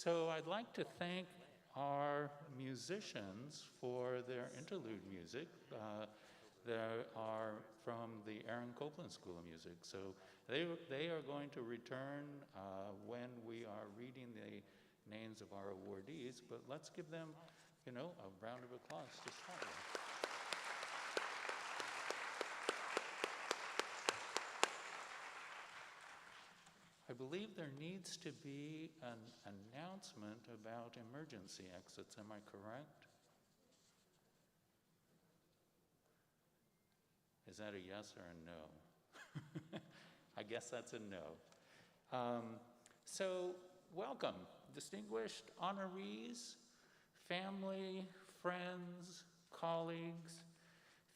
So I'd like to thank our musicians for their interlude music. They are from the Aaron Copland School of Music. So they are going to return when we are reading the names of our awardees, but let's give them, a round of applause to start with. I believe there needs to be an announcement about emergency exits. Am I correct? Is that a yes or a no? I guess that's a no. So welcome, distinguished honorees, family, friends, colleagues.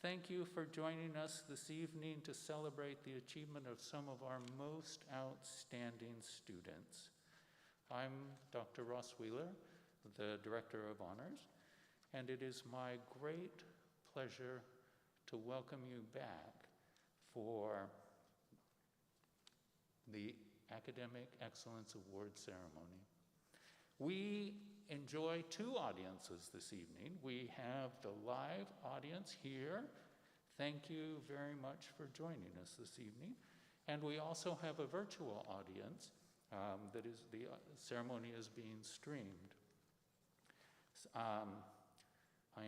Thank you for joining us this evening to celebrate the achievement of some of our most outstanding students. I'm Dr. Ross Wheeler, the Director of Honors, and it is my great pleasure to welcome you back for the Academic Excellence Award ceremony. We enjoy two audiences this evening. We have the live audience here. Thank you very much for joining us this evening. And we also have a virtual audience the ceremony is being streamed. I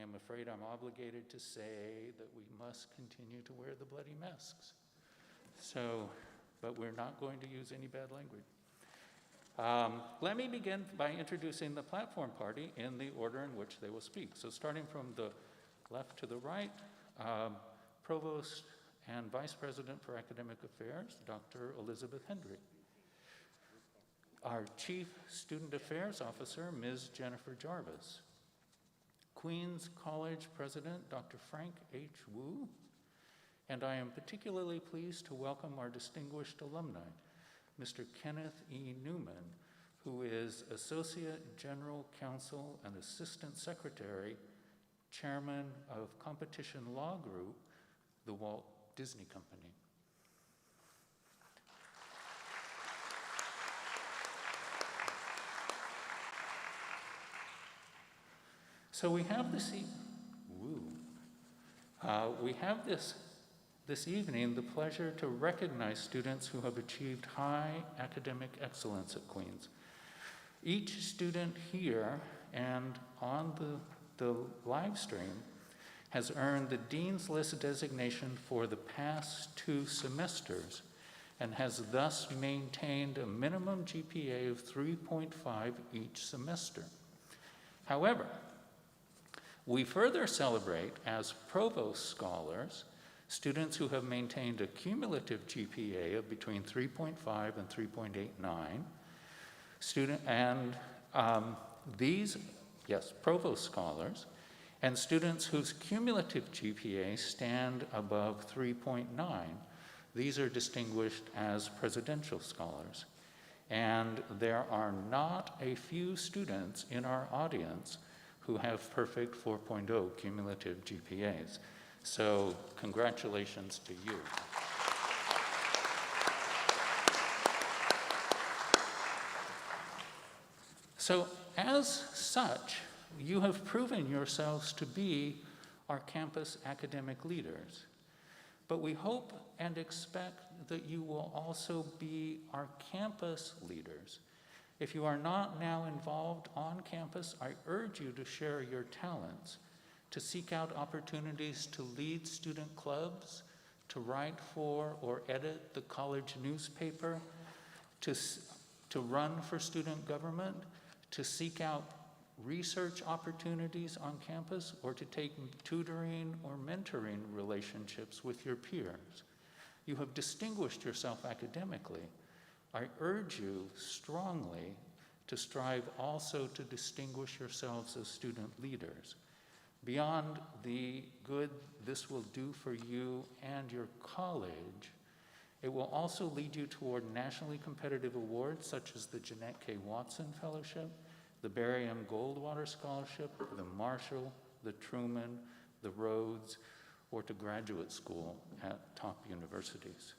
am afraid I'm obligated to say that we must continue to wear the bloody masks. But we're not going to use any bad language. Let me begin by introducing the platform party in the order in which they will speak. So starting from the left to the right, Provost and Vice President for Academic Affairs, Dr. Elizabeth Hendry. Our Chief Student Affairs Officer, Ms. Jennifer Jarvis. Queens College President, Dr. Frank H. Wu. And I am particularly pleased to welcome our distinguished alumni, Mr. Kenneth E. Newman, who is Associate General Counsel and Assistant Secretary, Chairman of Competition Law Group, the Walt Disney Company. So we have this evening the pleasure to recognize students who have achieved high academic excellence at Queens. Each student here and on the live stream has earned the Dean's List designation for the past 2 semesters and has thus maintained a minimum GPA of 3.5 each semester. However, we further celebrate as Provost Scholars students who have maintained a cumulative GPA of between 3.5 and 3.89. Provost Scholars, and students whose cumulative GPA stand above 3.9. These are distinguished as Presidential Scholars. And there are not a few students in our audience who have perfect 4.0 cumulative GPAs. So congratulations to you. So as such, you have proven yourselves to be our campus academic leaders. But we hope and expect that you will also be our campus leaders. If you are not now involved on campus, I urge you to share your talents, to seek out opportunities to lead student clubs, to write for or edit the college newspaper, to run for student government, to seek out research opportunities on campus, or to take tutoring or mentoring relationships with your peers. You have distinguished yourself academically. I urge you strongly to strive also to distinguish yourselves as student leaders. Beyond the good this will do for you and your college, it will also lead you toward nationally competitive awards such as the Jeanette K. Watson Fellowship, the Barry M. Goldwater Scholarship, the Marshall, the Truman, the Rhodes, or to graduate school at top universities.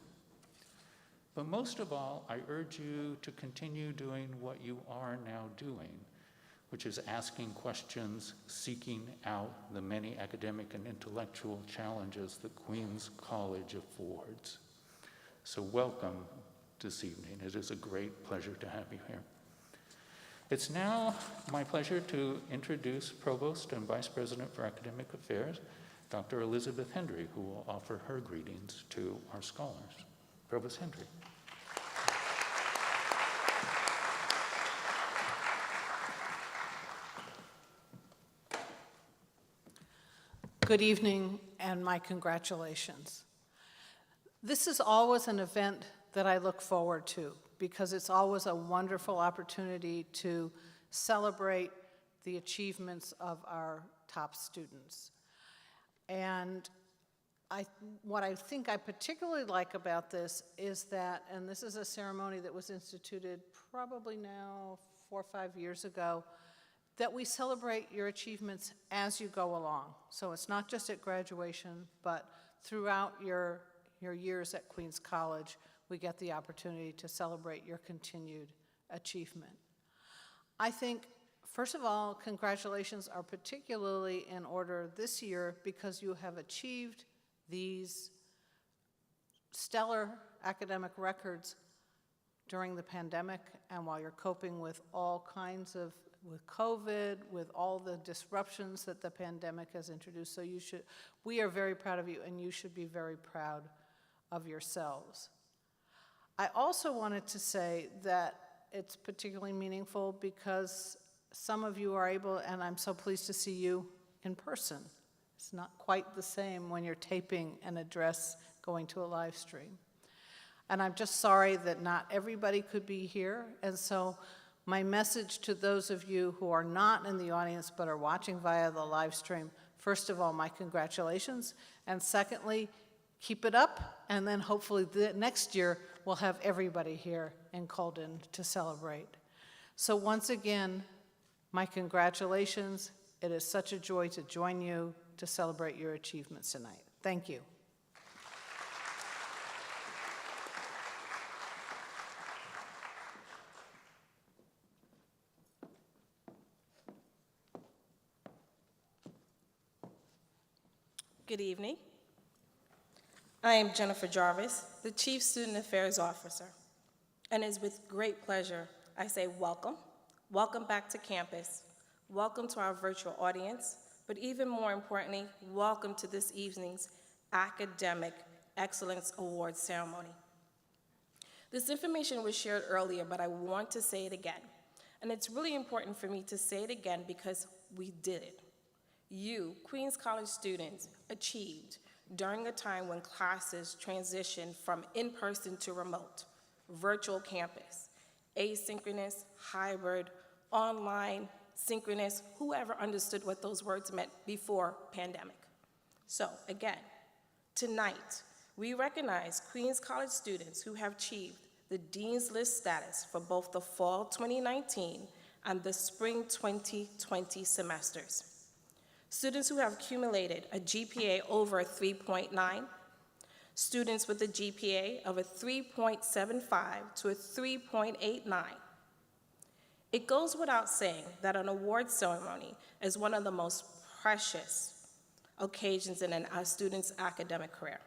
But most of all, I urge you to continue doing what you are now doing, which is asking questions, seeking out the many academic and intellectual challenges that Queens College affords. So welcome this evening. It is a great pleasure to have you here. It's now my pleasure to introduce Provost and Vice President for Academic Affairs, Dr. Elizabeth Hendry, who will offer her greetings to our scholars. Provost Hendry. Good evening, and my congratulations. This is always an event that I look forward to because it's always a wonderful opportunity to celebrate the achievements of our top students. And what I think I particularly like about this is that, and this is a ceremony that was instituted probably now 4 or 5 years ago, that we celebrate your achievements as you go along. So it's not just at graduation, but throughout your years at Queens College, we get the opportunity to celebrate your continued achievement. I think, first of all, congratulations are particularly in order this year because you have achieved these stellar academic records during the pandemic and while you're coping with all kinds of with COVID, with all the disruptions that the pandemic has introduced. So we are very proud of you, and you should be very proud of yourselves. I also wanted to say that it's particularly meaningful because some of you are able, and I'm so pleased to see you in person. It's not quite the same when you're taping an address going to a live stream. And I'm just sorry that not everybody could be here, and so my message to those of you who are not in the audience but are watching via the live stream, first of all, my congratulations, and secondly, keep it up, and then hopefully next year we'll have everybody here in Colden to celebrate. So once again, my congratulations. It is such a joy to join you to celebrate your achievements tonight. Thank you. Good evening. I am Jennifer Jarvis, the Chief Student Affairs Officer, and it's with great pleasure I say welcome. Welcome back to campus. Welcome to our virtual audience, but even more importantly, welcome to this evening's Academic Excellence Awards ceremony. This information was shared earlier, but I want to say it again. And it's really important for me to say it again because we did it. You, Queens College students, achieved during a time when classes transitioned from in-person to remote, virtual campus, asynchronous, hybrid, online, synchronous, whoever understood what those words meant before pandemic. So again, tonight, we recognize Queens College students who have achieved the Dean's List status for both the fall 2019 and the spring 2020 semesters. Students who have accumulated a GPA over a 3.9, students with a GPA of a 3.75 to a 3.89. It goes without saying that an award ceremony is one of the most precious occasions in a student's academic career.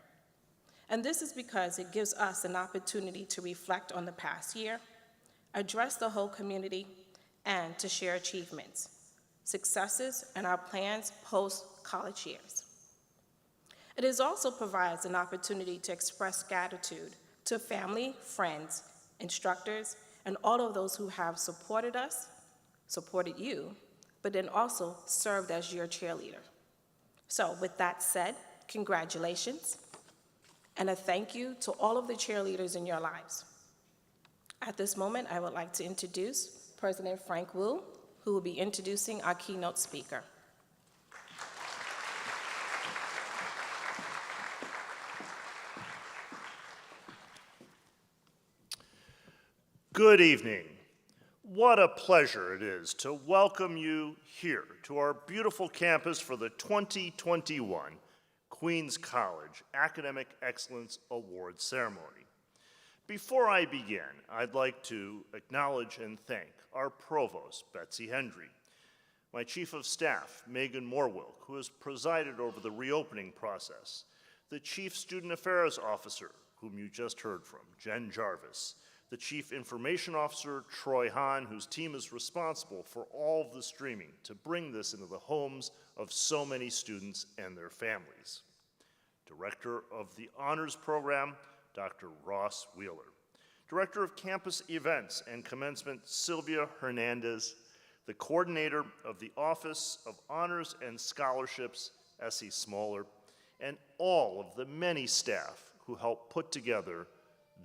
And this is because it gives us an opportunity to reflect on the past year, address the whole community, and to share achievements, successes, and our plans post-college years. It also provides an opportunity to express gratitude to family, friends, instructors, and all of those who have supported us, supported you, but then also served as your cheerleader. So with that said, congratulations, and a thank you to all of the cheerleaders in your lives. At this moment, I would like to introduce President Frank Wu, who will be introducing our keynote speaker. Good evening. What a pleasure it is to welcome you here to our beautiful campus for the 2021 Queens College Academic Excellence Awards ceremony. Before I begin, I'd like to acknowledge and thank our Provost, Betsy Hendry, my Chief of Staff, Megan Morwilk, who has presided over the reopening process, the Chief Student Affairs Officer, whom you just heard from, Jen Jarvis, the Chief Information Officer, Troy Hahn, whose team is responsible for all of the streaming to bring this into the homes of so many students and their families. Director of the Honors Program, Dr. Ross Wheeler. Director of Campus Events and Commencement, Sylvia Hernandez. The Coordinator of the Office of Honors and Scholarships, Essie Smaller. And all of the many staff who helped put together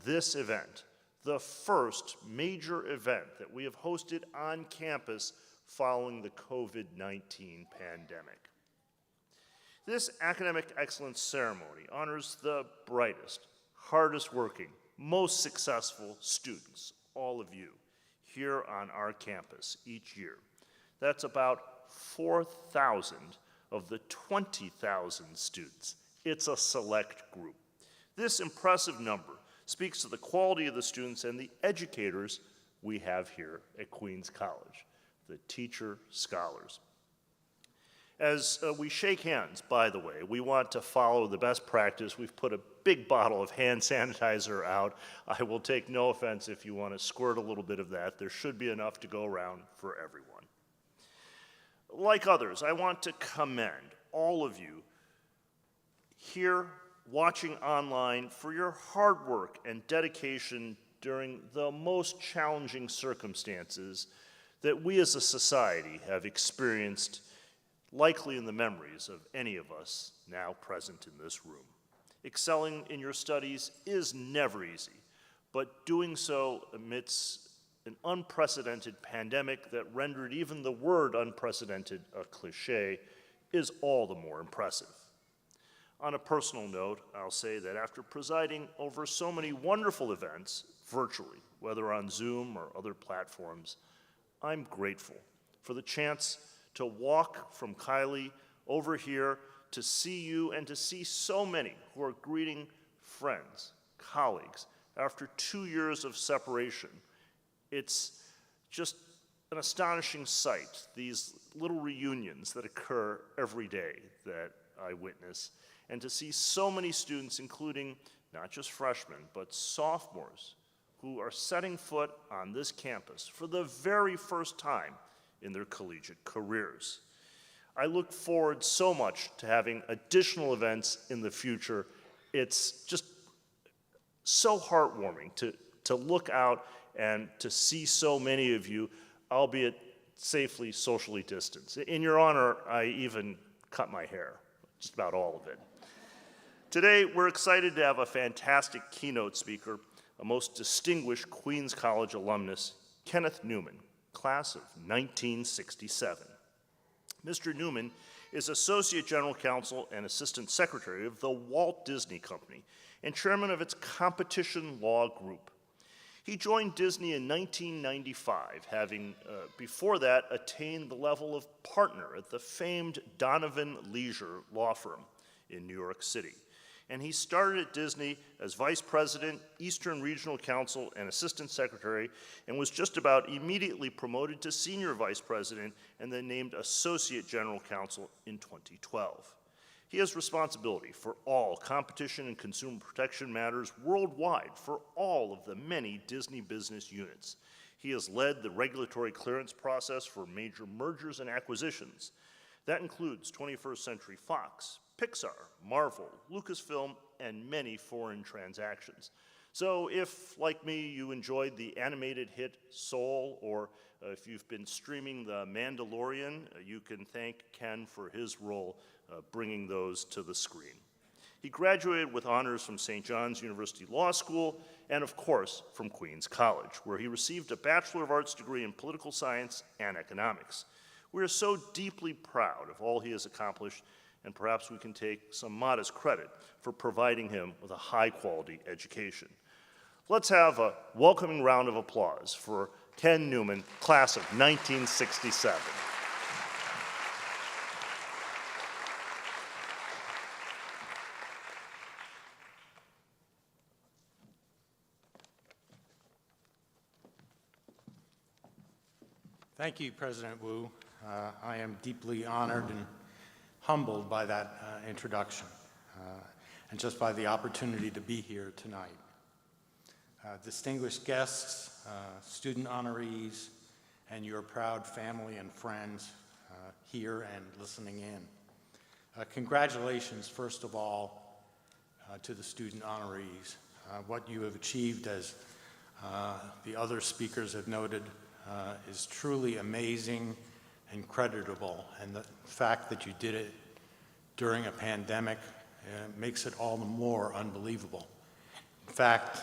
this event, the first major event that we have hosted on campus following the COVID-19 pandemic. This academic excellence ceremony honors the brightest, hardest working, most successful students, all of you, here on our campus each year. That's about 4,000 of the 20,000 students. It's a select group. This impressive number speaks to the quality of the students and the educators we have here at Queens College, the teacher scholars. As we shake hands, by the way, we want to follow the best practice. We've put a big bottle of hand sanitizer out. I will take no offense if you want to squirt a little bit of that. There should be enough to go around for everyone. Like others, I want to commend all of you here watching online for your hard work and dedication during the most challenging circumstances that we as a society have experienced, likely in the memories of any of us now present in this room. Excelling in your studies is never easy, but doing so amidst an unprecedented pandemic that rendered even the word unprecedented a cliche is all the more impressive. On a personal note, I'll say that after presiding over so many wonderful events virtually, whether on Zoom or other platforms, I'm grateful for the chance to walk from Kylie over here to see you and to see so many who are greeting friends, colleagues, after 2 years of separation. It's just an astonishing sight, these little reunions that occur every day that I witness, and to see so many students, including not just freshmen, but sophomores, who are setting foot on this campus for the very first time in their collegiate careers. I look forward so much to having additional events in the future. It's just so heartwarming to look out and to see so many of you, albeit safely socially distanced. In your honor, I even cut my hair, just about all of it. Today, we're excited to have a fantastic keynote speaker, a most distinguished Queens College alumnus, Kenneth Newman, class of 1967. Mr. Newman is Associate General Counsel and Assistant Secretary of the Walt Disney Company and Chairman of its Competition Law Group. He joined Disney in 1995, having before that attained the level of partner at the famed Donovan Leisure law firm in New York City. And he started at Disney as Vice President, Eastern Regional Counsel, and Assistant Secretary, and was just about immediately promoted to Senior Vice President and then named Associate General Counsel in 2012. He has responsibility for all competition and consumer protection matters worldwide for all of the many Disney business units. He has led the regulatory clearance process for major mergers and acquisitions. That includes 21st Century Fox, Pixar, Marvel, Lucasfilm, and many foreign transactions. So if, like me, you enjoyed the animated hit Soul, or if you've been streaming The Mandalorian, you can thank Ken for his role bringing those to the screen. He graduated with honors from St. John's University Law School and, of course, from Queens College, where he received a Bachelor of Arts degree in Political Science and Economics. We are so deeply proud of all he has accomplished, and perhaps we can take some modest credit for providing him with a high-quality education. Let's have a welcoming round of applause for Ken Newman, class of 1967. Thank you, President Wu. I am deeply honored and humbled by that introduction, and just by the opportunity to be here tonight. Distinguished guests, student honorees, and your proud family and friends here and listening in. Congratulations, first of all, to the student honorees. What you have achieved, as the other speakers have noted, is truly amazing and creditable, and the fact that you did it during a pandemic makes it all the more unbelievable. In fact,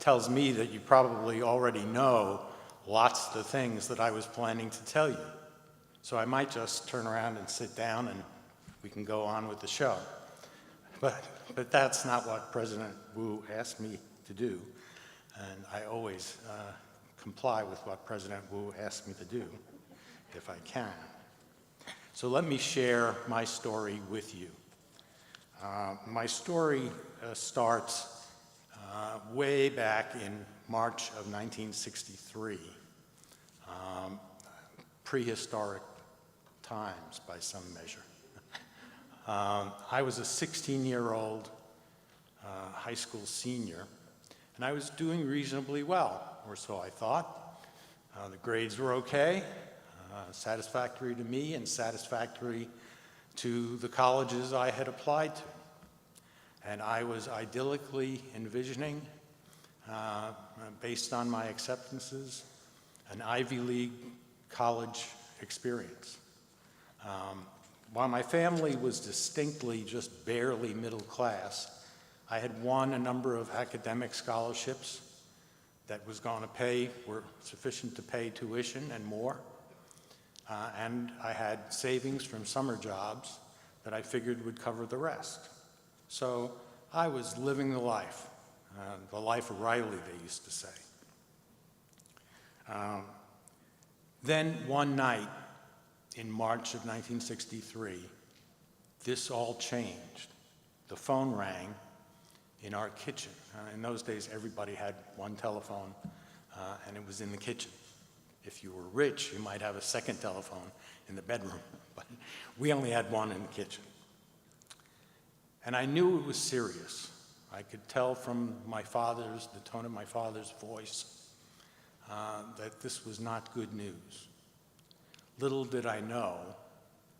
tells me that you probably already know lots of the things that I was planning to tell you. So I might just turn around and sit down and we can go on with the show. But that's not what President Wu asked me to do, and I always comply with what President Wu asks me to do, if I can. So let me share my story with you. My story starts way back in March of 1963, prehistoric times by some measure. I was a 16-year-old high school senior, and I was doing reasonably well, or so I thought. The grades were okay, satisfactory to me and satisfactory to the colleges I had applied to. And I was idyllically envisioning, based on my acceptances, an Ivy League college experience. While my family was distinctly just barely middle class, I had won a number of academic scholarships that were sufficient to pay tuition and more. And I had savings from summer jobs that I figured would cover the rest. So I was living the life of Riley, they used to say. Then one night in March of 1963, this all changed. The phone rang in our kitchen. In those days, everybody had one telephone, and it was in the kitchen. If you were rich, you might have a second telephone in the bedroom, but we only had one in the kitchen. And I knew it was serious. I could tell from the tone of my father's voice, that this was not good news. Little did I know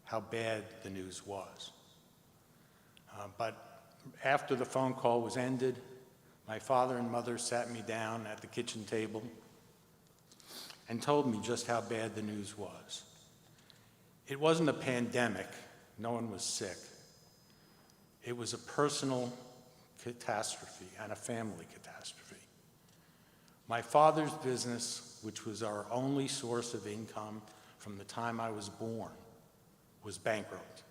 how bad the news was. But after the phone call was ended, my father and mother sat me down at the kitchen table and told me just how bad the news was. It wasn't a pandemic. No one was sick. It was a personal catastrophe and a family catastrophe. My father's business, which was our only source of income from the time I was born, was bankrupt.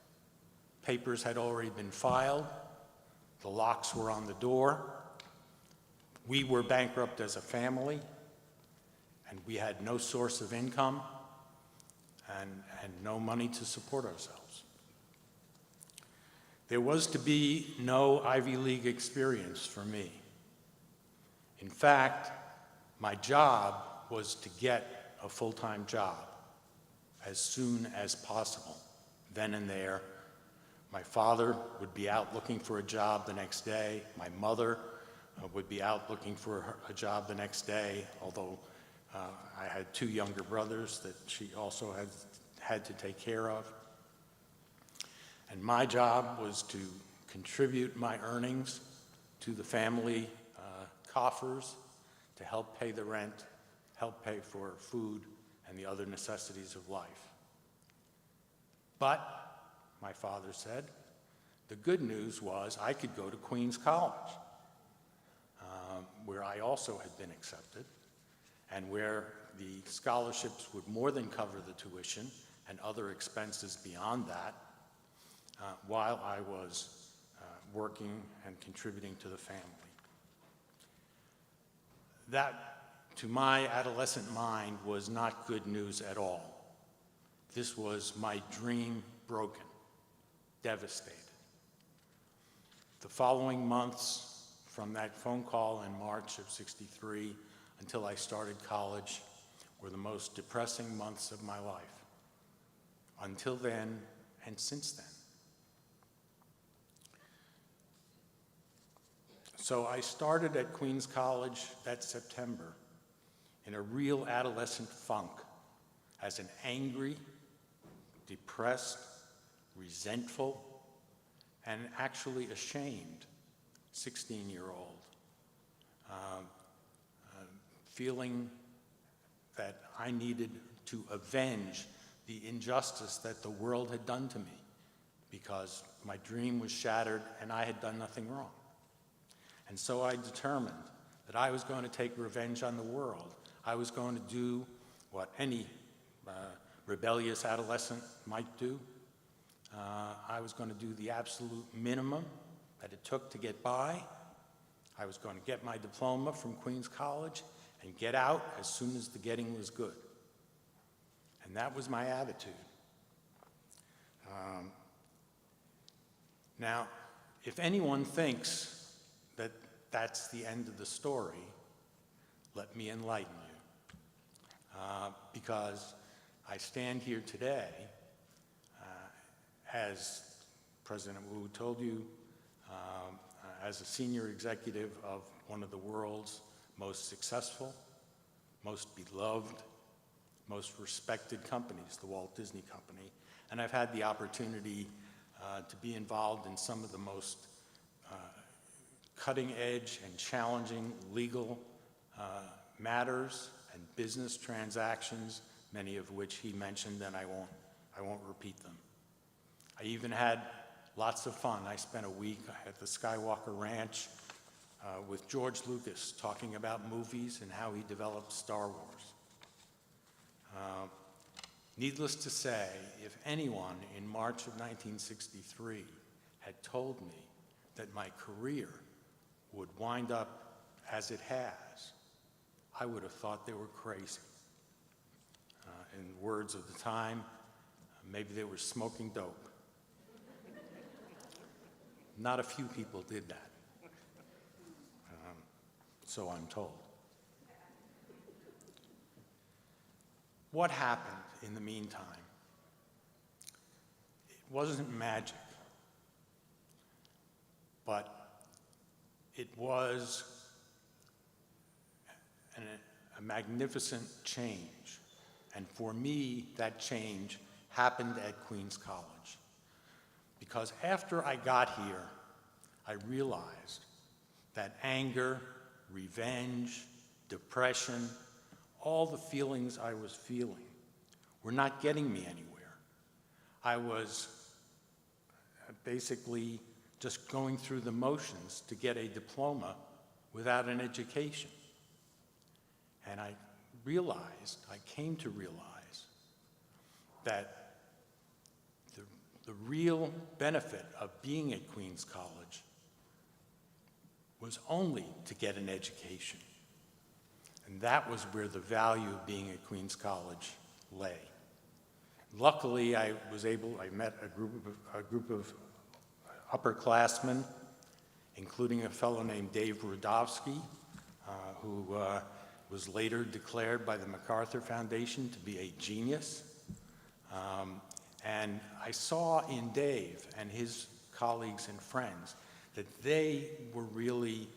Papers had already been filed. The locks were on the door. We were bankrupt as a family, and we had no source of income and no money to support ourselves. There was to be no Ivy League experience for me. In fact, my job was to get a full-time job as soon as possible, then and there. My father would be out looking for a job the next day. My mother would be out looking for a job the next day, although I had two younger brothers that she also had to take care of. And my job was to contribute my earnings to the family coffers to help pay the rent, help pay for food and the other necessities of life. But, my father said, the good news was I could go to Queens College, where I also had been accepted, and where the scholarships would more than cover the tuition and other expenses beyond that, while I was working and contributing to the family. That, to my adolescent mind, was not good news at all. This was my dream broken, devastated. The following months, from that phone call in March of '63 until I started college, were the most depressing months of my life, until then and since then. So I started at Queens College that September in a real adolescent funk as an angry, depressed, resentful, and actually ashamed 16-year-old, feeling that I needed to avenge the injustice that the world had done to me because my dream was shattered and I had done nothing wrong. And so I determined that I was going to take revenge on the world. I was going to do what any rebellious adolescent might do. I was going to do the absolute minimum that it took to get by. I was going to get my diploma from Queens College and get out as soon as the getting was good. And that was my attitude. Now, if anyone thinks that that's the end of the story, let me enlighten you. Because I stand here today, as President Wu told you, as a senior executive of one of the world's most successful, most beloved, most respected companies, the Walt Disney Company. And I've had the opportunity to be involved in some of the most cutting edge and challenging legal matters and business transactions, many of which he mentioned, and I won't repeat them. I even had lots of fun. I spent a week at the Skywalker Ranch with George Lucas talking about movies and how he developed Star Wars. Needless to say, if anyone in March of 1963 had told me that my career would wind up as it has, I would have thought they were crazy. In words of the time, maybe they were smoking dope. Not a few people did that, so I'm told. What happened in the meantime? It wasn't magic, but it was a magnificent change. And for me, that change happened at Queens College. Because after I got here, I realized that anger, revenge, depression, all the feelings I was feeling were not getting me anywhere. I was basically just going through the motions to get a diploma without an education. And I came to realize that the real benefit of being at Queens College was only to get an education. And that was where the value of being at Queens College lay. Luckily, I met a group of upperclassmen, including a fellow named Dave Rudovsky, who was later declared by the MacArthur Foundation to be a genius. And I saw in Dave and his colleagues and friends that they were really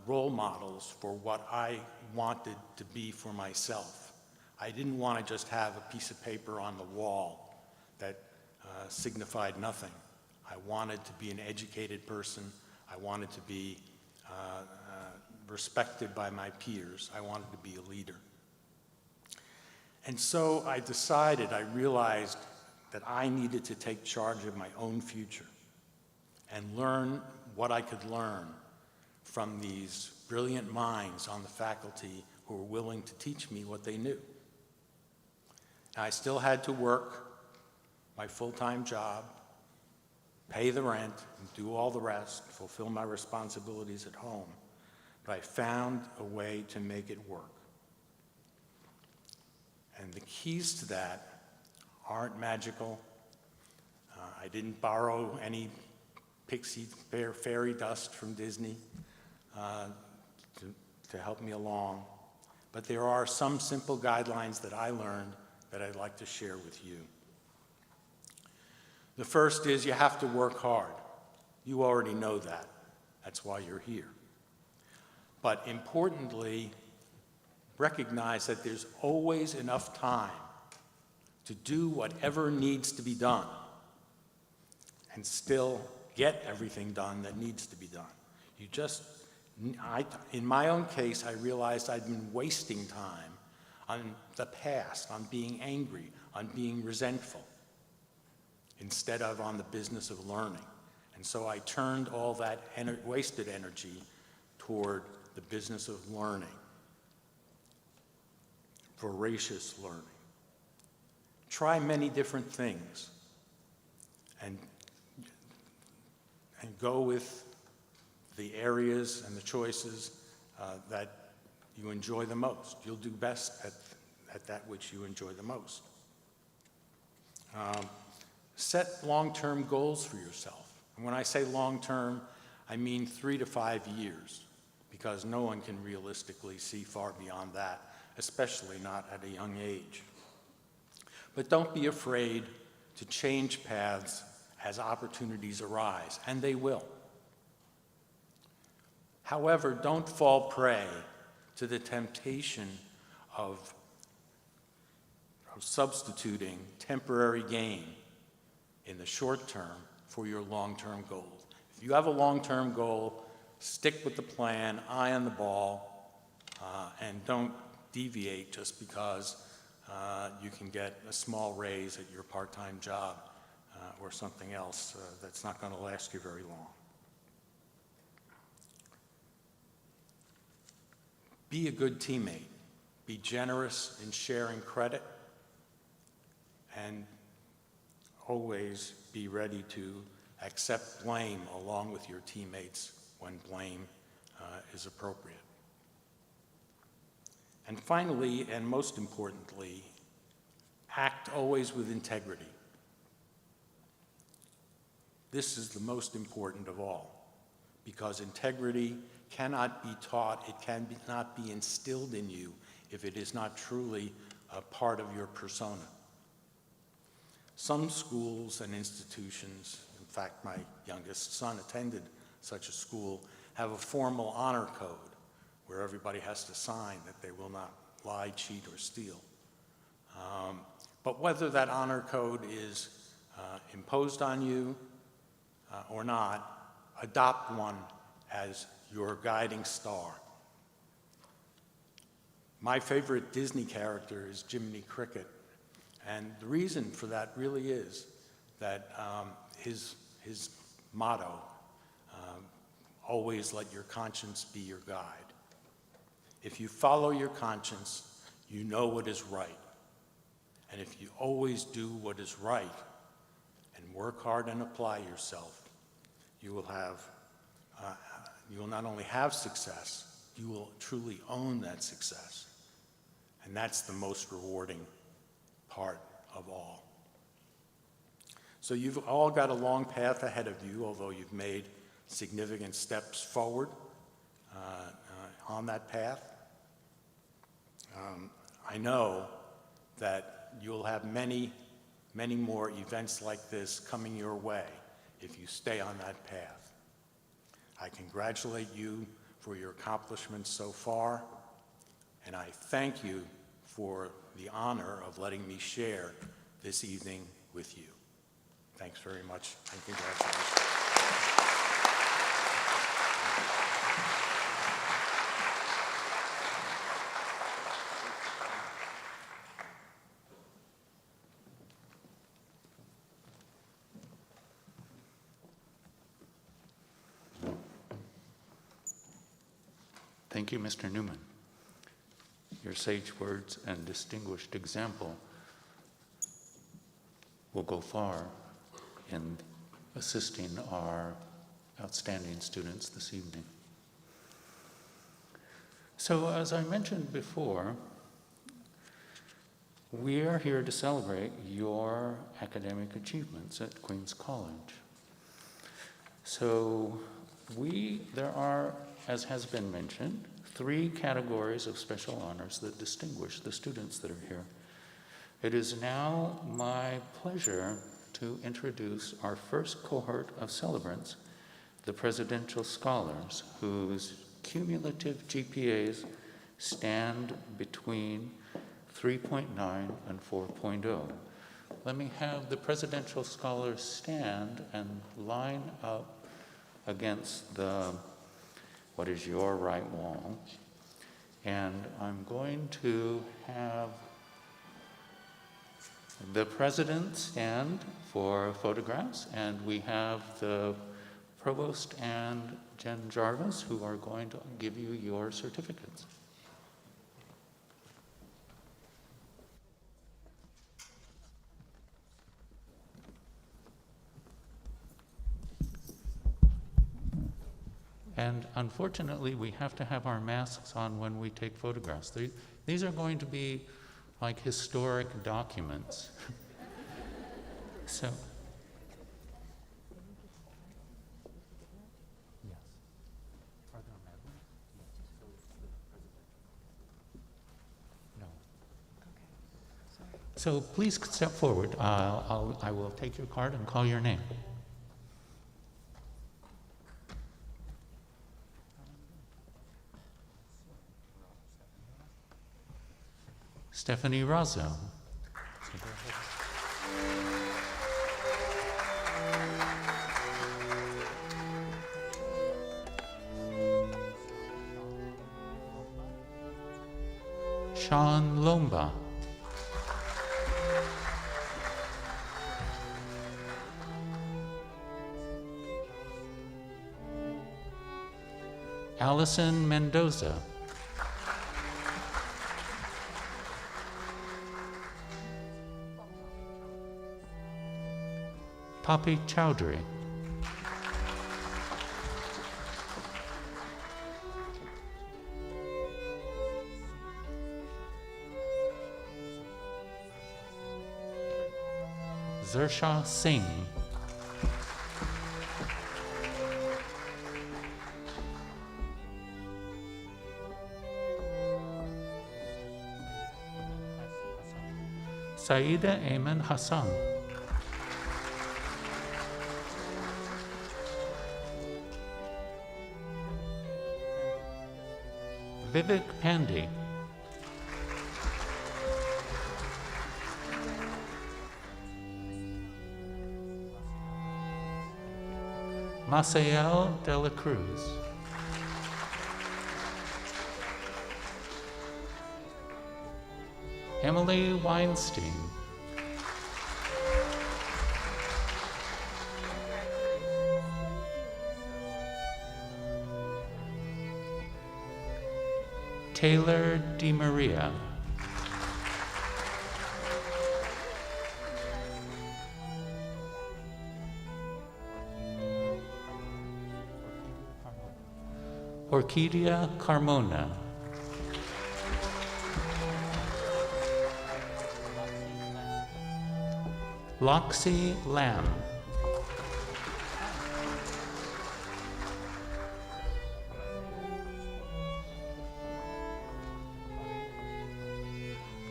role models for what I wanted to be for myself. I didn't want to just have a piece of paper on the wall that signified nothing. I wanted to be an educated person. I wanted to be respected by my peers. I wanted to be a leader. And so I realized that I needed to take charge of my own future and learn what I could learn from these brilliant minds on the faculty who were willing to teach me what they knew. I still had to work my full-time job, pay the rent, and do all the rest, fulfill my responsibilities at home, but I found a way to make it work. And the keys to that aren't magical. I didn't borrow any pixie fairy dust from Disney to help me along, but there are some simple guidelines that I learned that I'd like to share with you. The first is you have to work hard. You already know that. That's why you're here. But importantly, recognize that there's always enough time to do whatever needs to be done and still get everything done that needs to be done. You just, in my own case, I realized I'd been wasting time on the past, on being angry, on being resentful, instead of on the business of learning. And so I turned all that wasted energy toward the business of learning, voracious learning. Try many different things and go with the areas and the choices that you enjoy the most. You'll do best at that which you enjoy the most. Set long-term goals for yourself. And when I say long-term, I mean 3 to 5 years, because no one can realistically see far beyond that, especially not at a young age. But don't be afraid to change paths as opportunities arise, and they will. However, don't fall prey to the temptation of substituting temporary gain in the short term for your long-term goal. If you have a long-term goal, stick with the plan, eye on the ball, and don't deviate just because you can get a small raise at your part-time job or something else that's not going to last you very long. Be a good teammate. Be generous in sharing credit, and always be ready to accept blame along with your teammates when blame is appropriate. And finally, and most importantly, act always with integrity. This is the most important of all, because integrity cannot be taught, it cannot be instilled in you if it is not truly a part of your persona. Some schools and institutions, in fact, my youngest son attended such a school, have a formal honor code where everybody has to sign that they will not lie, cheat, or steal. But whether that honor code is imposed on you or not, adopt one as your guiding star. My favorite Disney character is Jiminy Cricket, and the reason for that really is that his motto, always let your conscience be your guide. If you follow your conscience, you know what is right. And if you always do what is right and work hard and apply yourself, you will not only have success, you will truly own that success. And that's the most rewarding part of all. So you've all got a long path ahead of you, although you've made significant steps forward on that path. I know that you'll have many, many more events like this coming your way if you stay on that path. I congratulate you for your accomplishments so far, and I thank you for the honor of letting me share this evening with you. Thanks very much, and congratulations. Thank you, Mr. Newman. Your sage words and distinguished example will go far in assisting our outstanding students this evening. So, as I mentioned before, we are here to celebrate your academic achievements at Queens College. So there are, as has been mentioned, 3 categories of special honors that distinguish the students that are here. It is now my pleasure to introduce our first cohort of celebrants, the Presidential Scholars, whose cumulative GPAs stand between 3.9 and 4.0. Let me have the Presidential Scholars stand and line up against what is your right wall. And I'm going to have the president stand for photographs, and we have the provost and Jen Jarvis who are going to give you your certificates. And unfortunately, we have to have our masks on when we take photographs. These are going to be like historic documents. So, yes. Are there medals? No. So please step forward. I will take your card and call your name. Stephanie Razzo. Sean Lomba. Allison Mendoza. Poppy Chowdhury. Zersha Singh. Saida Ayman Hassan. Vivek Pandey. Maciel de la Cruz. Emily Weinstein. Taylor DiMaria. Orquídea Carmona. Loxie Lamb.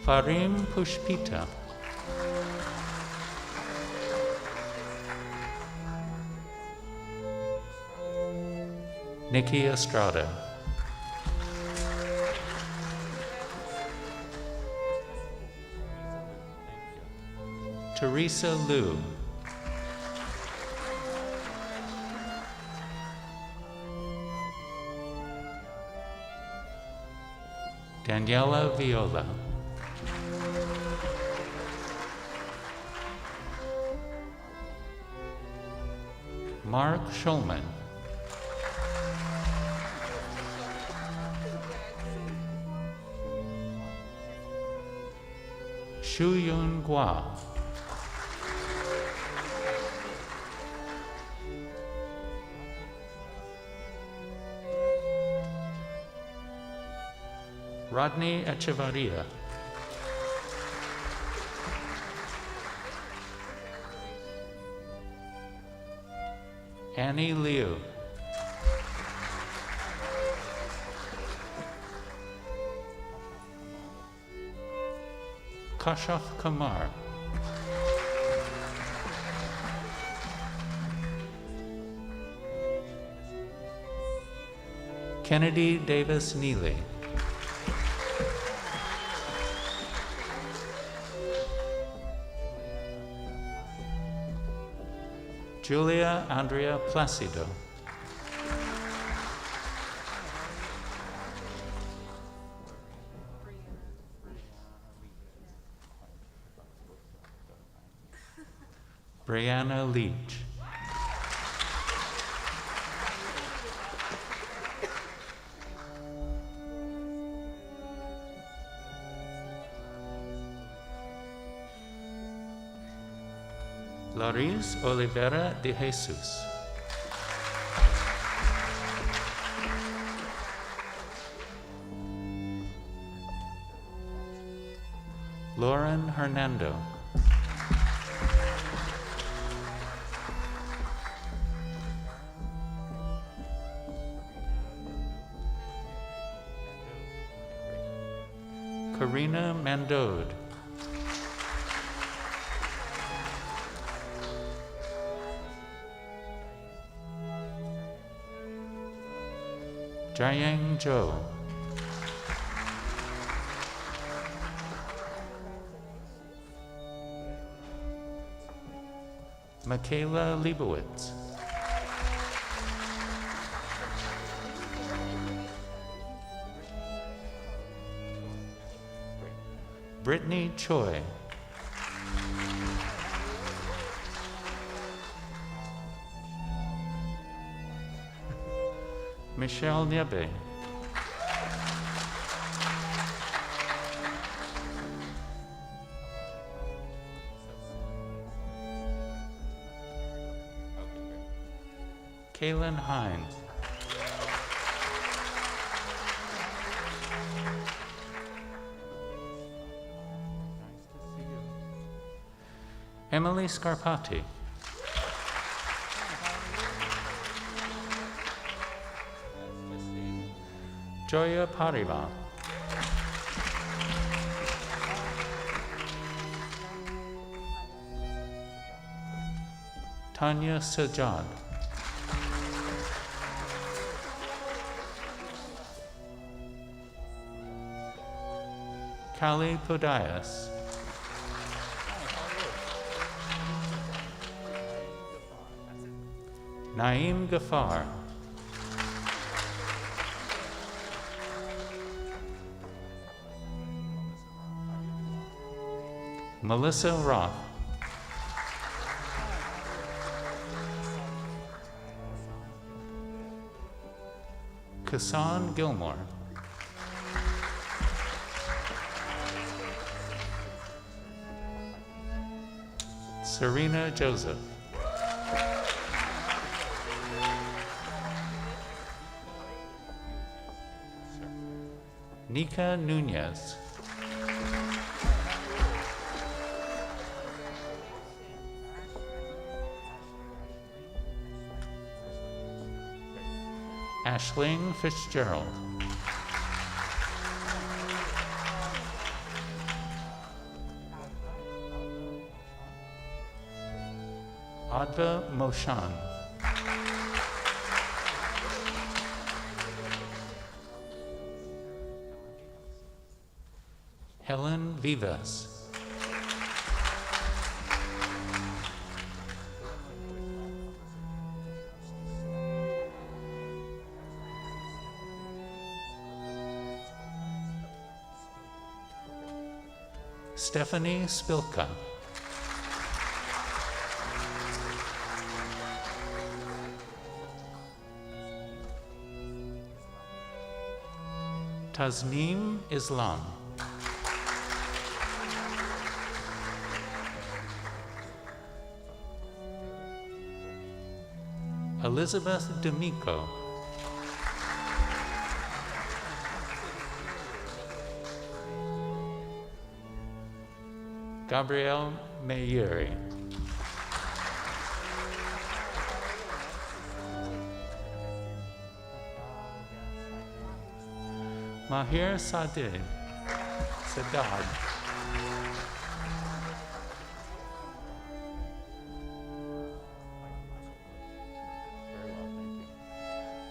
Farim Pushpita. Nikki Estrada. Teresa Liu. Daniela Viola. Mark Schulman. Shuyun Gua. Rodney Echevarria. Annie Liu. Kashaf Kumar. Kennedy Davis Neely. Julia Andrea Placido. Brianna Leach. Laris Oliveira de Jesus. Lauren Hernando. Karina Mandode. Jiayang Zhou. Michaela Leibowitz. Brittany Choi. Michelle Niebe. Kaylin Hines. Emily Scarpati. Joya Pariva. Tanya Sajad. Kali Podias. Naeem Ghaffar. Melissa Roth. Kassan Gilmore. Serena Joseph. Nika Nunez. Ashling Fitzgerald. Adva Moshan. Helen Vivas. Stephanie Spilka. Tasneem Islam. Elizabeth D'Amico. Gabrielle Mayeri. Mahir Sadad.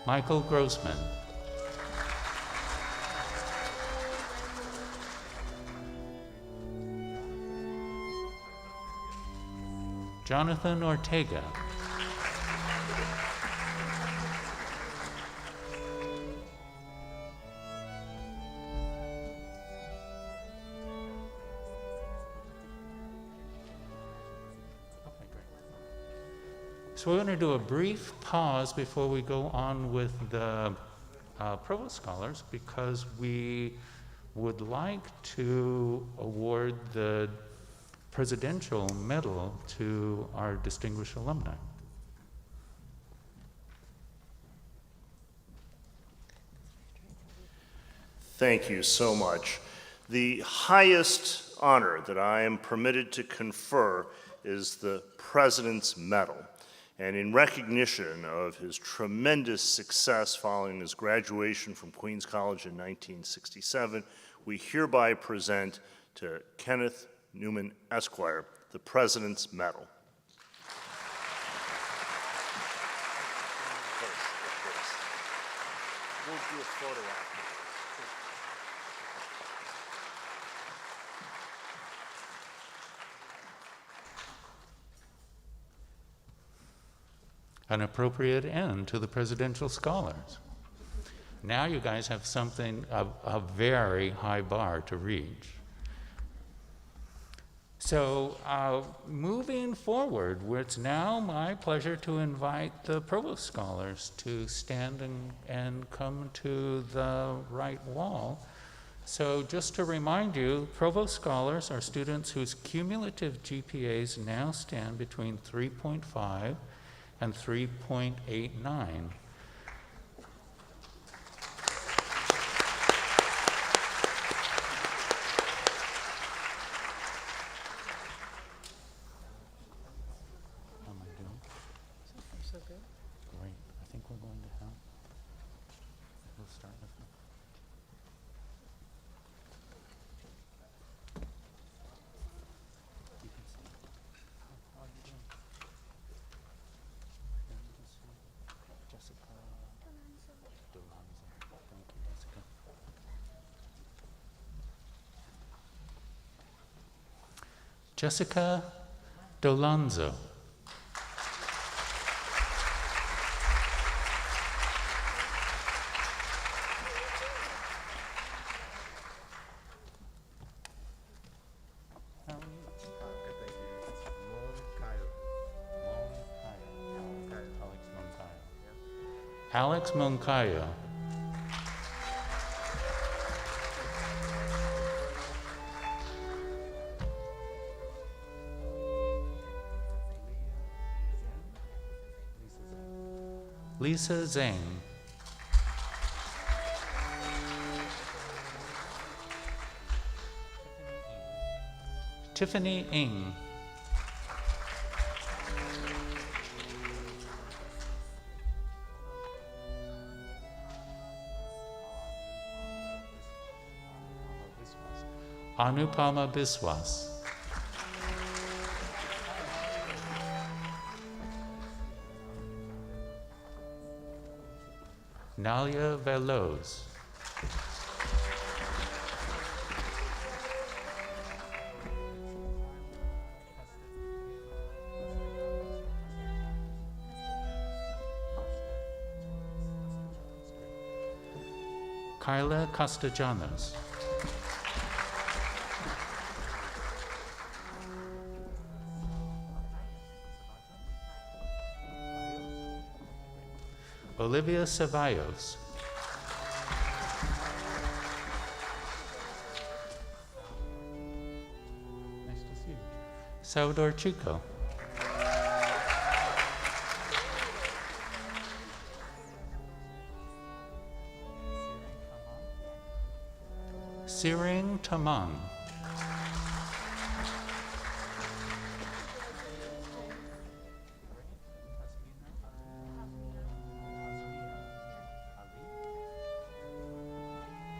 Michael Grossman. Jonathan Ortega. So we're going to do a brief pause before we go on with the Provost Scholars, because we would like to award the Presidential Medal to our distinguished alumni. Thank you so much. The highest honor that I am permitted to confer is the President's Medal. And in recognition of his tremendous success following his graduation from Queens College in 1967, we hereby present to Kenneth Newman, Esquire, the President's Medal. We'll do a photo after. An appropriate end to the Presidential Scholars. Now you guys have something, a very high bar to reach. So moving forward, it's now my pleasure to invite the Provost Scholars to stand and come to the right wall. So just to remind you, Provost Scholars are students whose cumulative GPAs now stand between 3.5 and 3.89. How am I doing? So good. Great. I think we're going to have, we'll start with them. You can see. How are you doing? Yeah, you can see. Jessica Dolanzo. Thank you, Jessica. Jessica Dolanzo. How are you? Alex Moncayo. Lisa Zhang. Tiffany Ng. Anupama Biswas. Nalia Veloz. Kyla Castellanos. Olivia Ceballos. Nice to see you. Salvador Chico. Siring Tamang.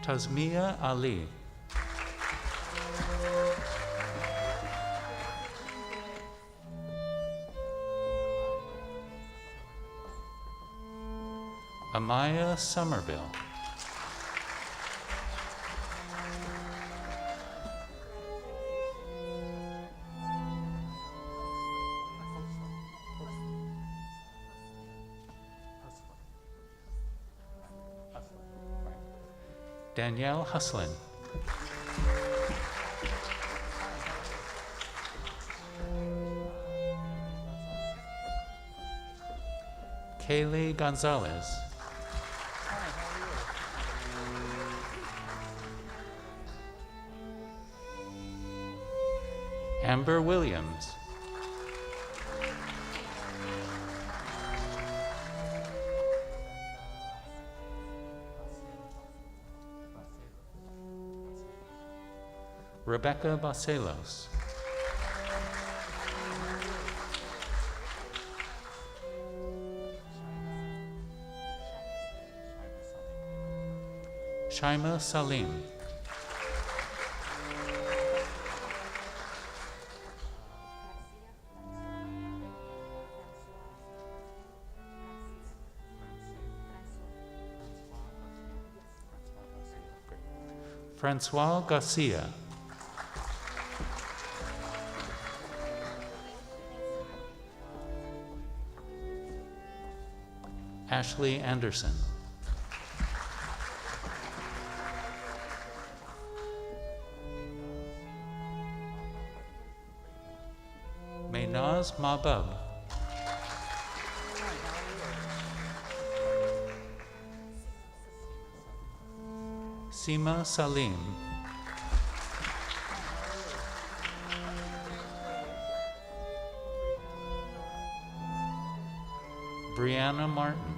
Tasmia Ali. Amaya Somerville. Danielle Huslin. Kaylee Gonzalez. Amber Williams. Rebecca Bacelos. Shaima Salim. Francois Garcia. Ashley Anderson. Maynaz Mahbub. Seema Salim. Brianna Martin.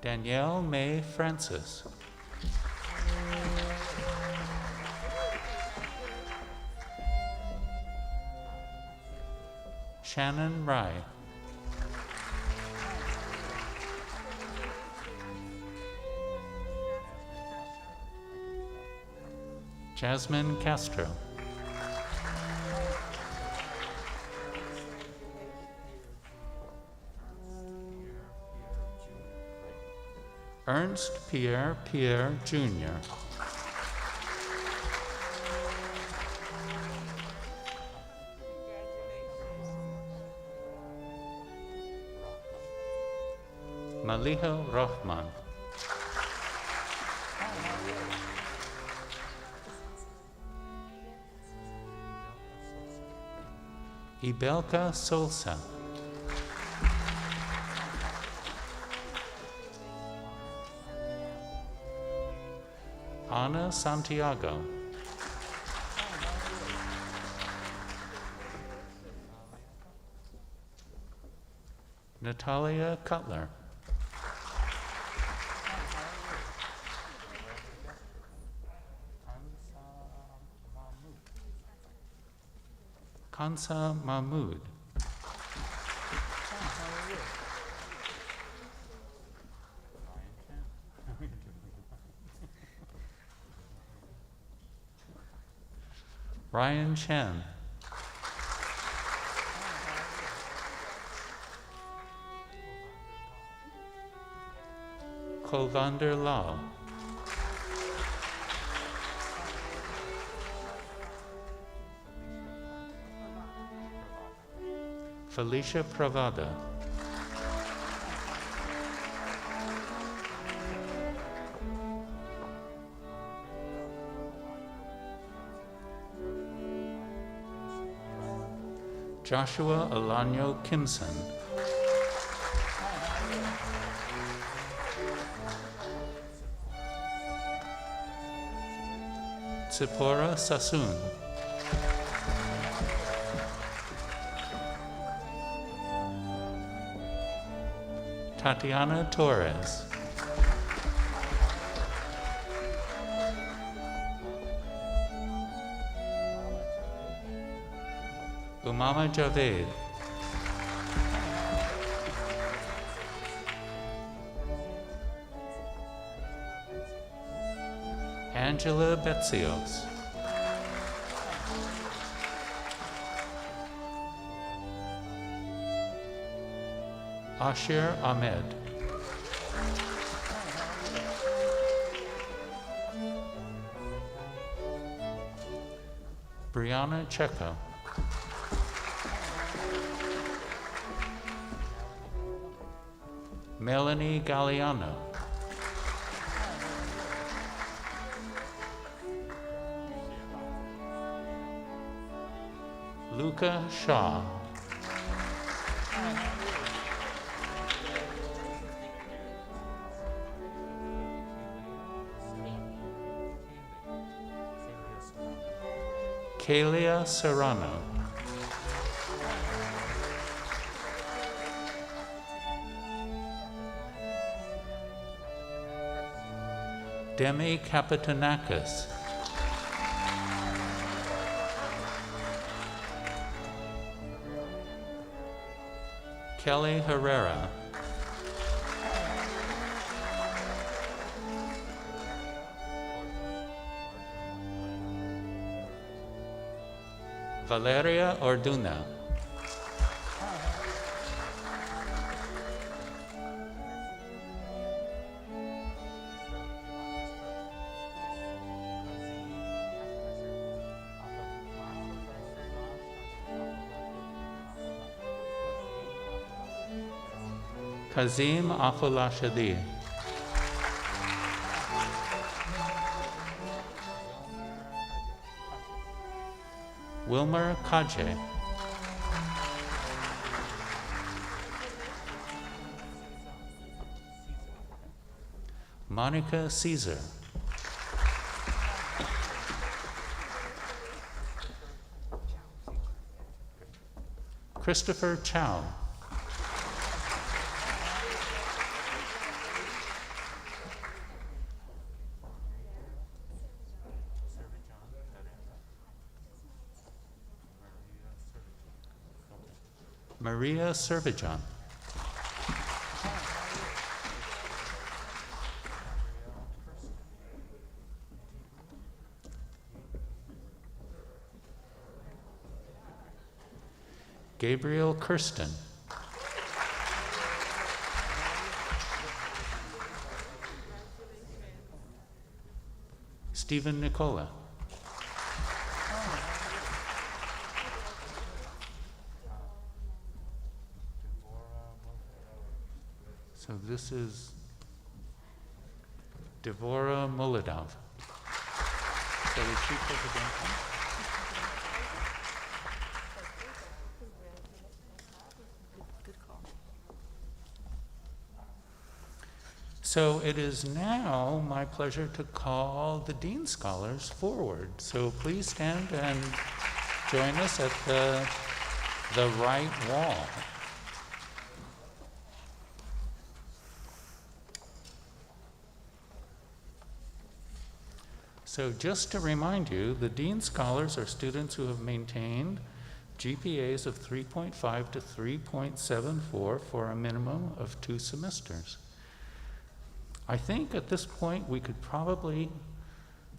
Danielle Mae Francis. Shannon Rye. Jasmine Castro. Ernst Pierre Jr. Maliha Rahman. Ibelka Solsa. Ana Santiago. Natalia Cutler. Kansa Mahmood. Ryan Chen. Kulvander Lal. Felicia Pravada. Joshua Alanyo Kimson. Tsipora Sassoon. Tatiana Torres. Umama Javed. Angela Betsios. Ashir Ahmed. Brianna Checo. Melanie Galliano. Luca Shaw. Kalia Serrano. Demi Kapitanakis. Kelly Herrera. Valeria Orduna. Kazim Afulashadi. Wilmer Kaje. Monica Caesar. Christopher Chow. Maria Servijan. Gabriel Kirsten. Stephen Nicola. So this is Devora Molodov. So is she presidential? So it is now my pleasure to call the Dean Scholars forward. So please stand and join us at the right wall. So just to remind you, the Dean Scholars are students who have maintained GPAs of 3.5 to 3.74 for a minimum of 2 semesters. I think at this point we could probably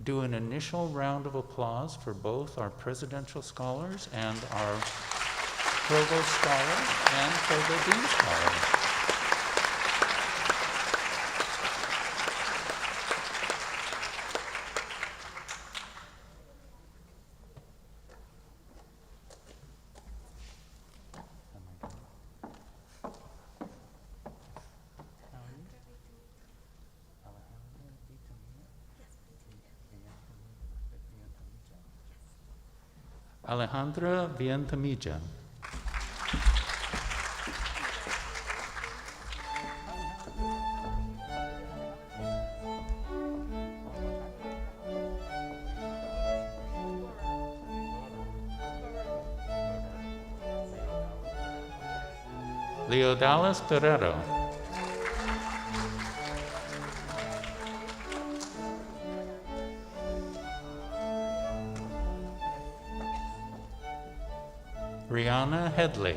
do an initial round of applause for both our Presidential Scholars and our Provost Scholars and for the Dean Scholars. Alejandra Vientamilla. Leodalis Ferrero. Rihanna Headley.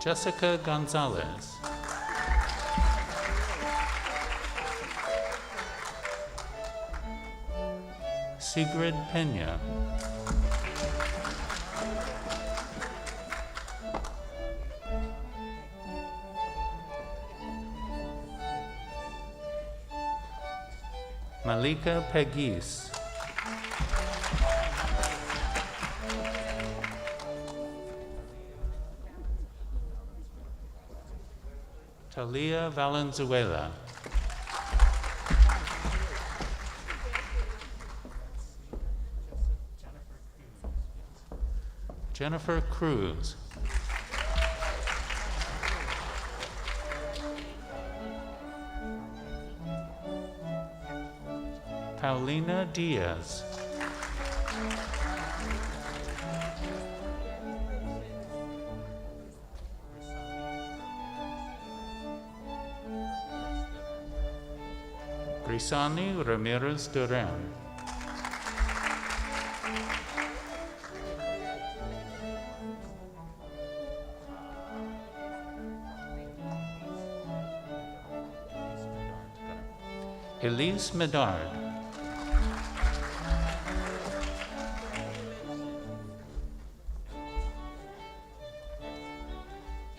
Jessica Gonzalez. Sigrid Pena. Malika Pegis. Talia Valenzuela. Jennifer Cruz. Paulina Diaz. Grisani Ramirez Duran. Elise Medard.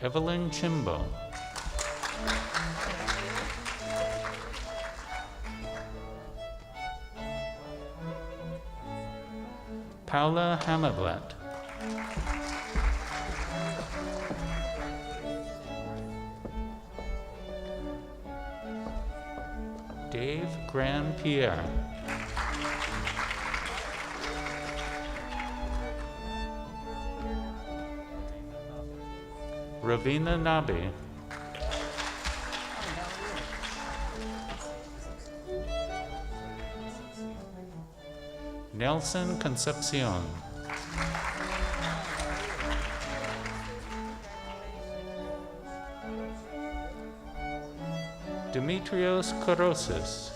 Evelyn Chimbo. Paula Hammerblett. Dave Grand Pierre. Ravina Nabi. Nelson Concepcion. Dimitrios Korosis.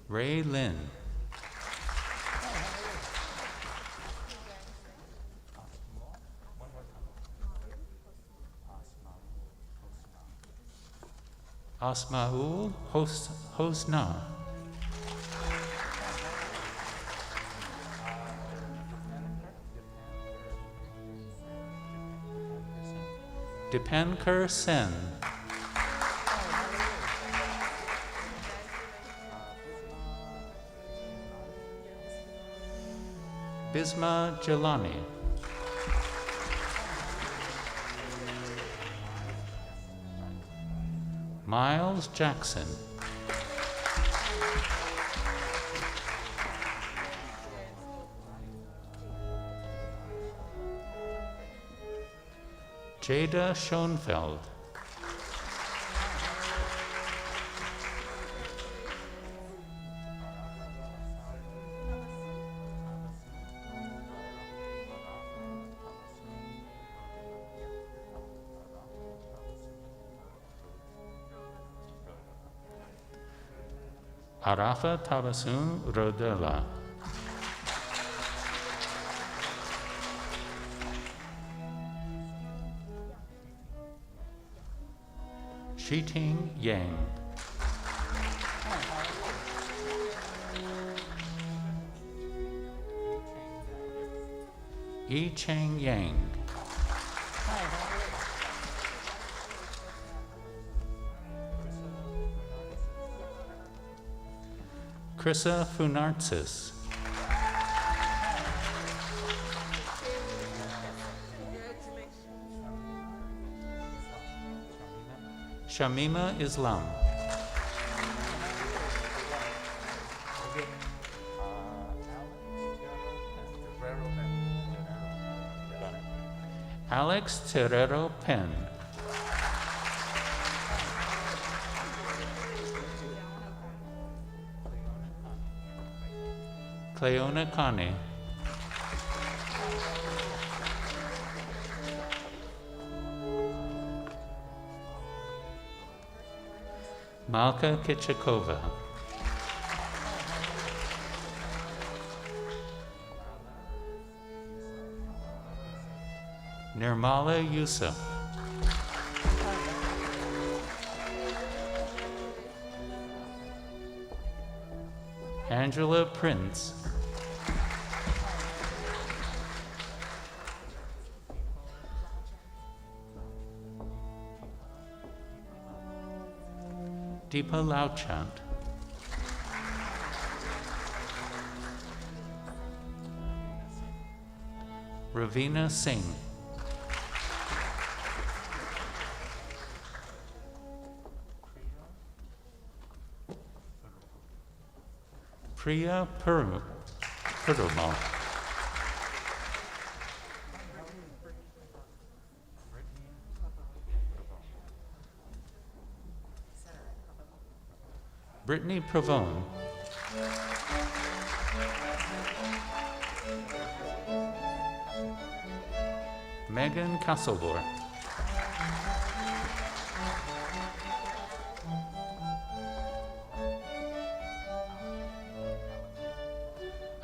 Ray Lynn. Asmaul Hosna. Dipankar Sen. Bisma Jelani. Miles Jackson. Jada Schoenfeld. Arafa Tabasun Rodela. Shiting Yang. Yi Cheng Yang. Krissa Funartsis. Shamima Islam. Alex Terrero Penn. Cleona Connie. Malka Kichakova. Nirmala Yusuf. Angela Prince. Deepa Lauchant. Ravina Singh. Priya Perumal. Brittany Provone. Megan Castleborn.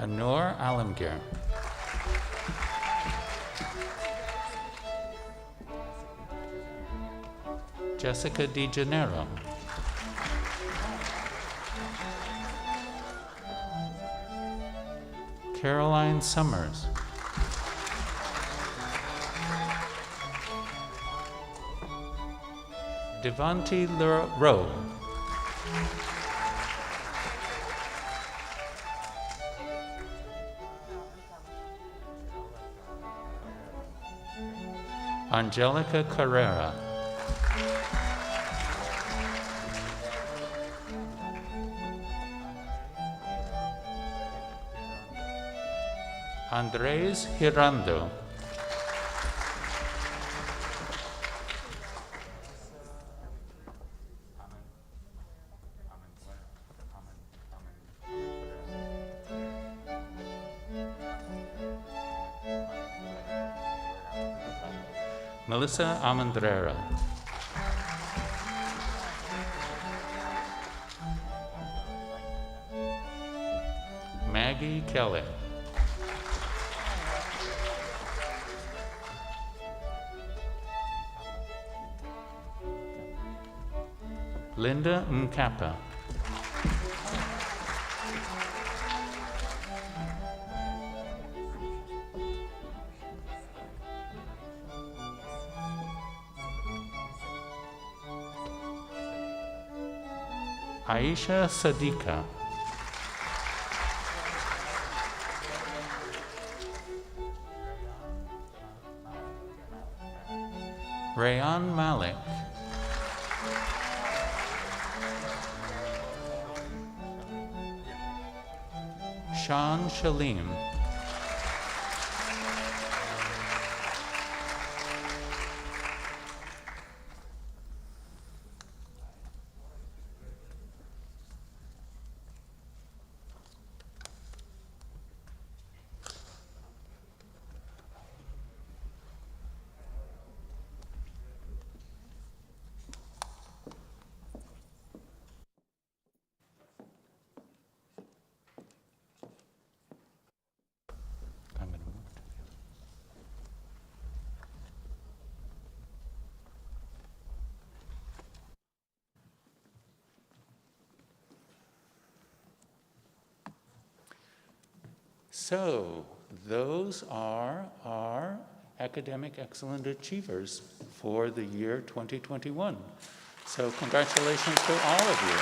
Anor Alamgir. Jessica DeGennaro. Caroline Summers. Devontae Rowe. Angelica Carrera. Andres Hirando. Melissa Amandrera. Maggie Kelly. Linda Mkapa. Aisha Sadika. Rayan Malik. Sean Shalim. I'm going to move to the other. So, those are our academic excellent achievers for the year 2021. So, congratulations to all of you.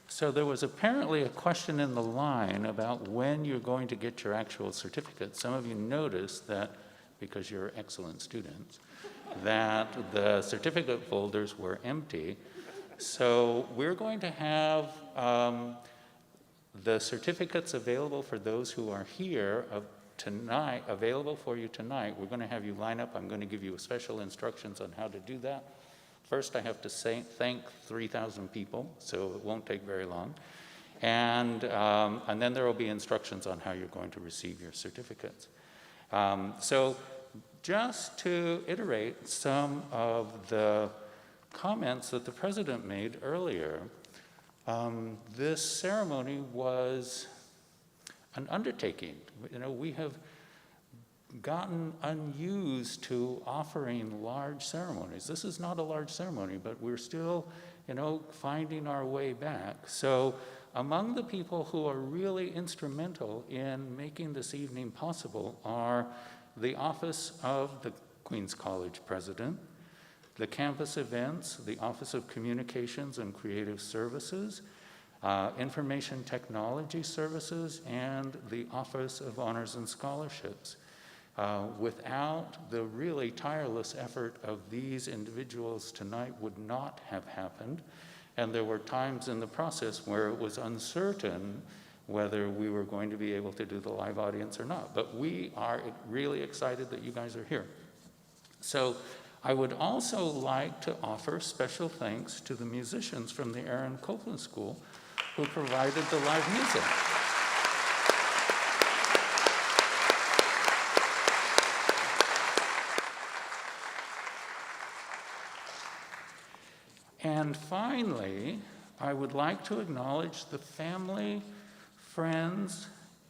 So there was apparently a question in the line about when you're going to get your actual certificate. Some of you noticed that, because you're excellent students, that the certificate folders were empty. So we're going to have the certificates available for those who are here tonight, available for you tonight. We're going to have you line up. I'm going to give you special instructions on how to do that. First, I have to thank 3,000 people, so it won't take very long. And then there will be instructions on how you're going to receive your certificates. So just to iterate some of the comments that the president made earlier, this ceremony was an undertaking. You know, we have gotten unused to offering large ceremonies. This is not a large ceremony, but we're still, you know, finding our way back. So Among the people who are really instrumental in making this evening possible are the Office of the Queens College President, the campus events, the Office of Communications and Creative Services, Information Technology Services, and the Office of Honors and Scholarships. Without the really tireless effort of these individuals, tonight would not have happened. And there were times in the process where it was uncertain whether we were going to be able to do the live audience or not. But we are really excited that you guys are here. So I would also like to offer special thanks to the musicians from the Aaron Copland School who provided the live music. And finally, I would like to acknowledge the family, friends,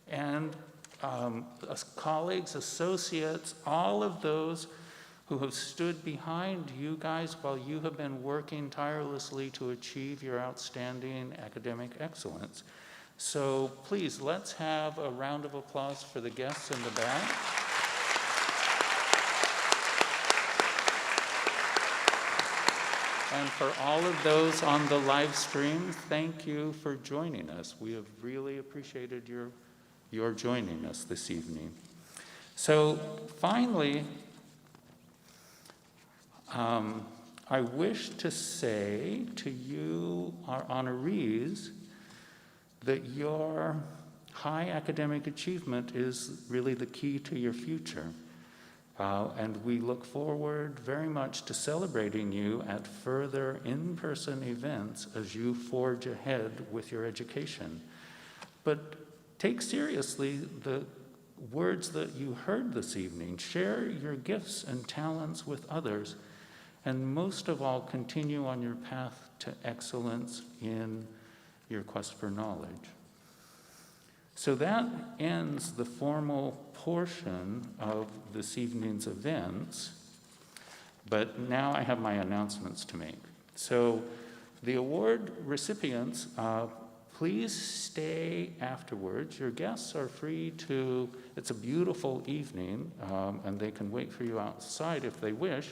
and colleagues, associates, all of those who have stood behind you guys while you have been working tirelessly to achieve your outstanding academic excellence. So please, let's have a round of applause for the guests in the back. And for all of those on the live stream, thank you for joining us. We have really appreciated your joining us this evening. So finally, I wish to say to you, our honorees, that your high academic achievement is really the key to your future. And we look forward very much to celebrating you at further in-person events as you forge ahead with your education. But take seriously the words that you heard this evening. Share your gifts and talents with others, and most of all, continue on your path to excellence in your quest for knowledge. So that ends the formal portion of this evening's events, but now I have my announcements to make. So the award recipients, please stay afterwards. Your guests are free to, it's a beautiful evening, and they can wait for you outside if they wish.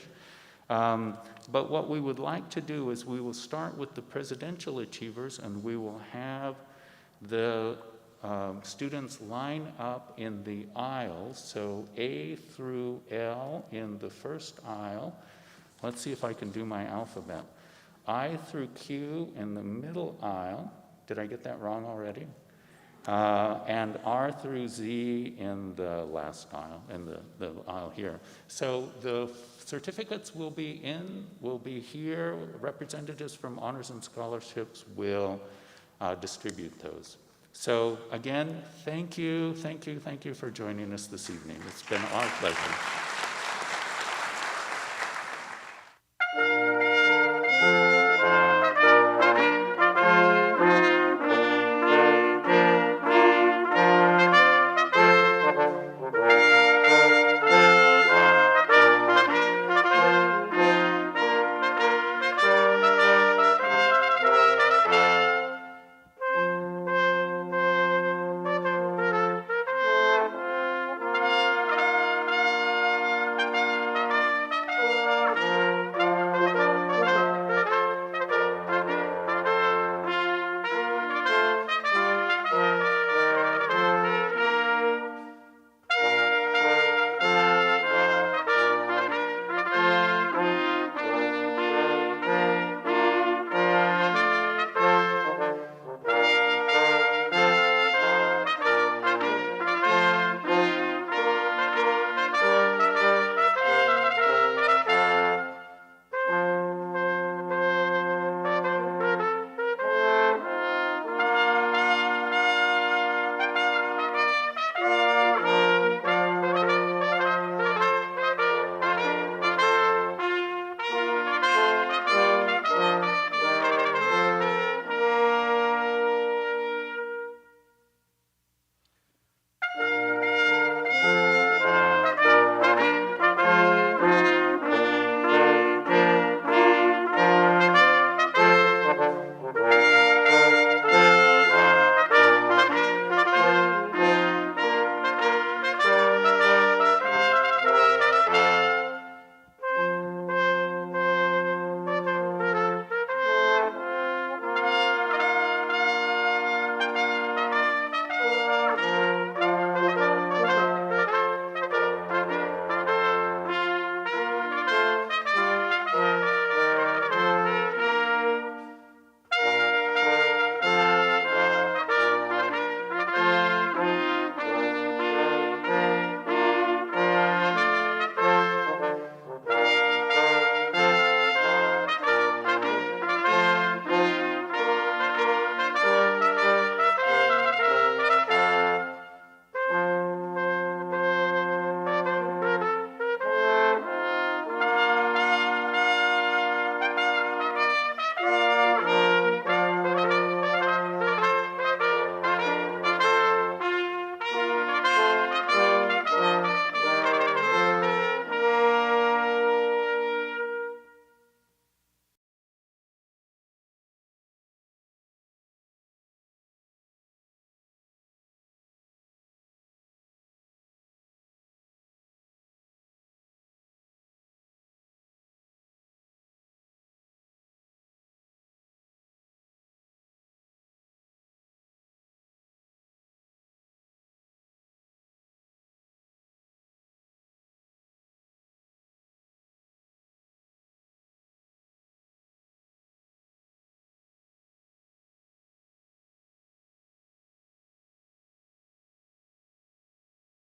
But what we would like to do is we will start with the presidential achievers, and we will have the students line up in the aisles, so A through L in the first aisle. Let's see if I can do my alphabet. I through Q in the middle aisle. Did I get that wrong already? And R through Z in the last aisle, in the aisle here. So the certificates will be here. Representatives from Honors and Scholarships will distribute those. So again, thank you for joining us this evening. It's been our pleasure.